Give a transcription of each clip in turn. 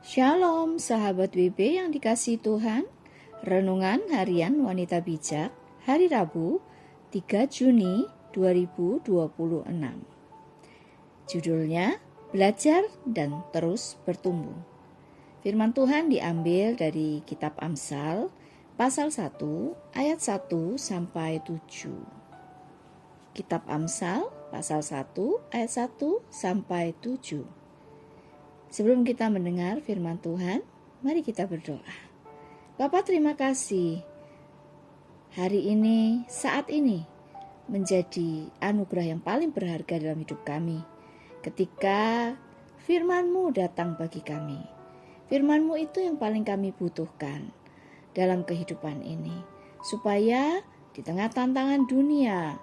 Shalom sahabat WB yang dikasihi Tuhan. Renungan Harian Wanita Bijak hari Rabu 3 Juni 2026. Judulnya Belajar dan Terus Bertumbuh. Firman Tuhan diambil dari kitab Amsal pasal 1 ayat 1 sampai 7. Kitab Amsal pasal 1 ayat 1 sampai 7. Sebelum kita mendengar firman Tuhan, mari kita berdoa. Bapa, terima kasih. Hari ini, saat ini, menjadi anugerah yang paling berharga dalam hidup kami. Ketika firman-Mu datang bagi kami. Firman-Mu itu yang paling kami butuhkan dalam kehidupan ini. Supaya di tengah tantangan dunia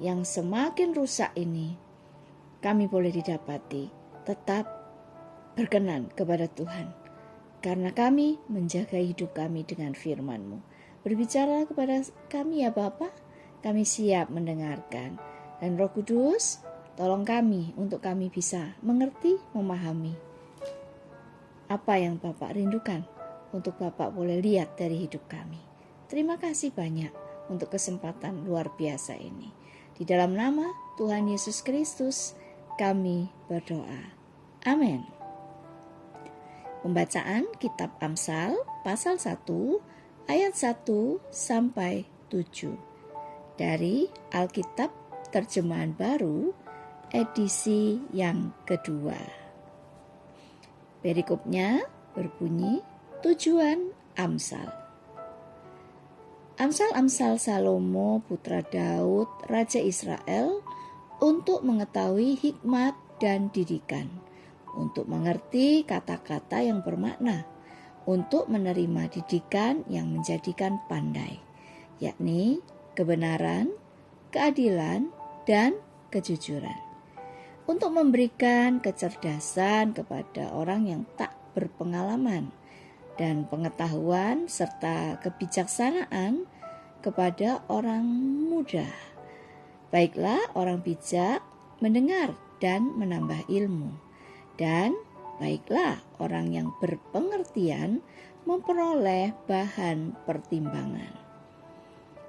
yang semakin rusak ini, kami boleh didapati tetap berkenan kepada Tuhan, karena kami menjaga hidup kami dengan firman-Mu. Berbicara kepada kami ya Bapa, kami siap mendengarkan. Dan Roh Kudus, tolong kami untuk kami bisa mengerti, memahami apa yang Bapak rindukan untuk Bapak boleh lihat dari hidup kami. Terima kasih banyak untuk kesempatan luar biasa ini. Di dalam nama Tuhan Yesus Kristus kami berdoa. Amin. Pembacaan kitab Amsal pasal 1 ayat 1 sampai 7 dari Alkitab Terjemahan Baru edisi yang kedua. Perikopnya berbunyi tujuan Amsal. Amsal-amsal Salomo putra Daud Raja Israel untuk mengetahui hikmat dan didikan, untuk mengerti kata-kata yang bermakna, untuk menerima didikan yang menjadikan pandai, yakni kebenaran, keadilan, dan kejujuran, untuk memberikan kecerdasan kepada orang yang tak berpengalaman, dan pengetahuan serta kebijaksanaan kepada orang muda. Baiklah orang bijak mendengar dan menambah ilmu, dan baiklah orang yang berpengertian memperoleh bahan pertimbangan.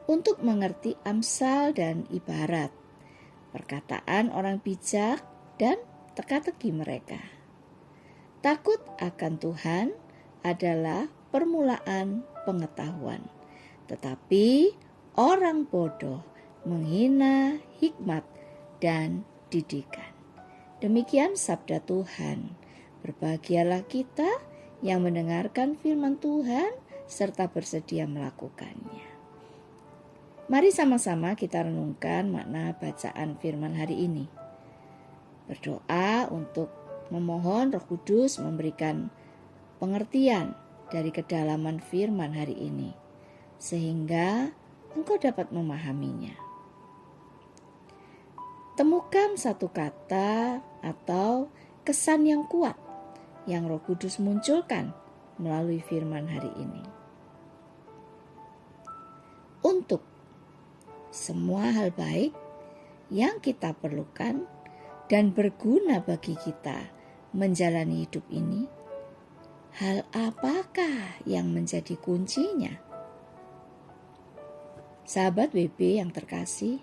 Untuk mengerti amsal dan ibarat, perkataan orang bijak dan teka-teki mereka. Takut akan Tuhan adalah permulaan pengetahuan, tetapi orang bodoh menghina hikmat dan didikan. Demikian sabda Tuhan. Berbahagialah kita yang mendengarkan firman Tuhan serta bersedia melakukannya. Mari sama-sama kita renungkan makna bacaan firman hari ini. Berdoa untuk memohon Roh Kudus memberikan pengertian dari kedalaman firman hari ini, sehingga engkau dapat memahaminya. Temukan satu kata atau kesan yang kuat yang Roh Kudus munculkan melalui firman hari ini. Untuk semua hal baik yang kita perlukan dan berguna bagi kita menjalani hidup ini, hal apakah yang menjadi kuncinya? Sahabat WB yang terkasih,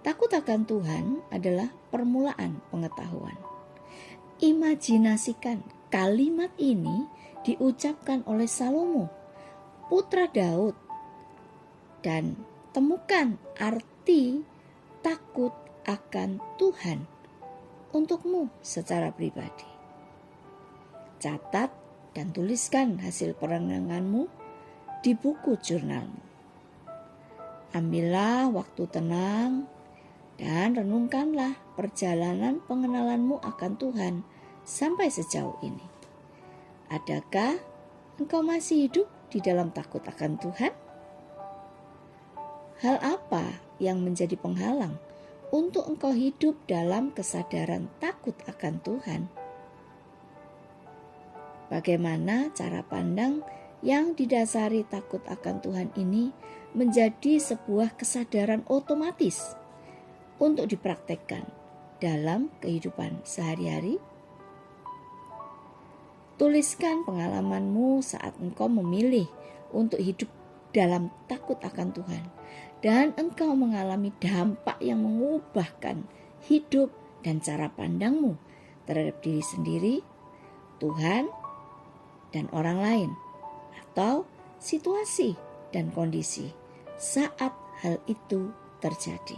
takut akan Tuhan adalah permulaan pengetahuan. Imajinasikan kalimat ini diucapkan oleh Salomo, putra Daud, dan temukan arti takut akan Tuhan untukmu secara pribadi. Catat dan tuliskan hasil perenunganmu di buku jurnalmu. Ambillah waktu tenang dan renungkanlah perjalanan pengenalanmu akan Tuhan sampai sejauh ini. Adakah engkau masih hidup di dalam takut akan Tuhan? Hal apa yang menjadi penghalang untuk engkau hidup dalam kesadaran takut akan Tuhan? Bagaimana cara pandang yang didasari takut akan Tuhan ini menjadi sebuah kesadaran otomatis untuk dipraktekkan dalam kehidupan sehari-hari? Tuliskan pengalamanmu saat engkau memilih untuk hidup dalam takut akan Tuhan, dan engkau mengalami dampak yang mengubahkan hidup dan cara pandangmu terhadap diri sendiri, Tuhan, dan orang lain, atau situasi dan kondisi saat hal itu terjadi.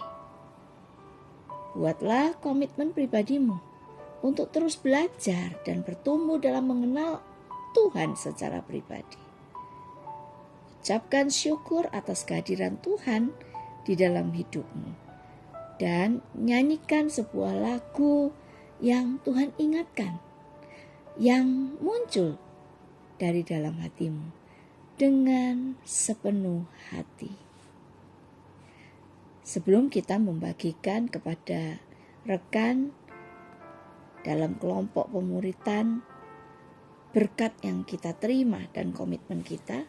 Buatlah komitmen pribadimu untuk terus belajar dan bertumbuh dalam mengenal Tuhan secara pribadi. Ucapkan syukur atas kehadiran Tuhan di dalam hidupmu dan nyanyikan sebuah lagu yang Tuhan ingatkan, yang muncul dari dalam hatimu dengan sepenuh hati. Sebelum kita membagikan kepada rekan dalam kelompok pemuritan berkat yang kita terima dan komitmen kita,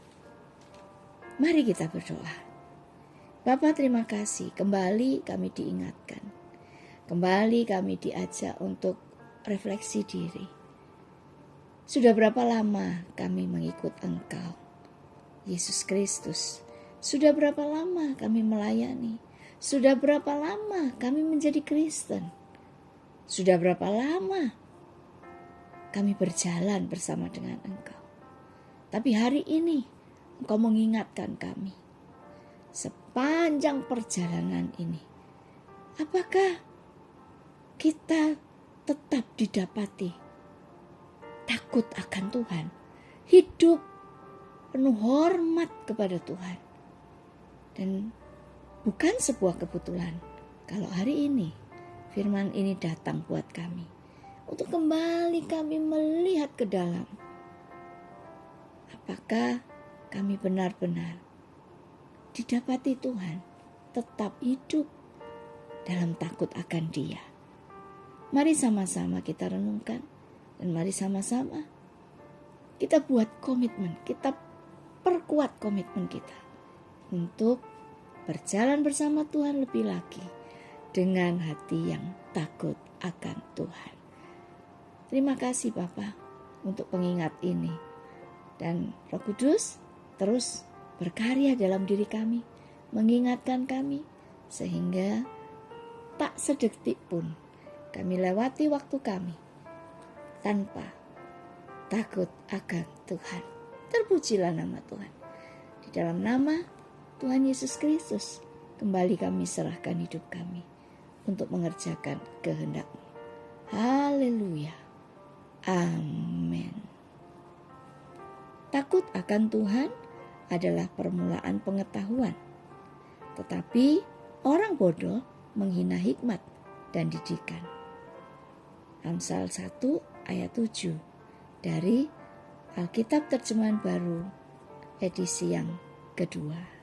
mari kita berdoa. Bapa, terima kasih, kembali kami diingatkan, kembali kami diajak untuk refleksi diri. Sudah berapa lama kami mengikut Engkau, Yesus Kristus? Sudah berapa lama kami melayani? Sudah berapa lama kami menjadi Kristen? Sudah berapa lama kami berjalan bersama dengan Engkau? Tapi hari ini Engkau mengingatkan kami sepanjang perjalanan ini. Apakah kita tetap didapati takut akan Tuhan, hidup penuh hormat kepada Tuhan? Dan bukan sebuah kebetulan kalau hari ini firman ini datang buat kami, untuk kembali kami melihat ke dalam. Apakah kami benar-benar didapati Tuhan tetap hidup dalam takut akan Dia? Mari sama-sama kita renungkan, dan mari sama-sama kita buat komitmen, kita perkuat komitmen kita untuk berjalan bersama Tuhan lebih lagi dengan hati yang takut akan Tuhan. Terima kasih Bapa untuk pengingat ini, dan Roh Kudus terus berkarya dalam diri kami, mengingatkan kami sehingga tak sedetik pun kami lewati waktu kami tanpa takut akan Tuhan. Terpujilah nama Tuhan. Di dalam nama Tuhan Yesus Kristus, kembali kami serahkan hidup kami untuk mengerjakan kehendak-Mu. Haleluya. Amin. Takut akan Tuhan adalah permulaan pengetahuan, tetapi orang bodoh menghina hikmat dan didikan. Amsal 1 ayat 7 dari Alkitab Terjemahan Baru edisi yang kedua.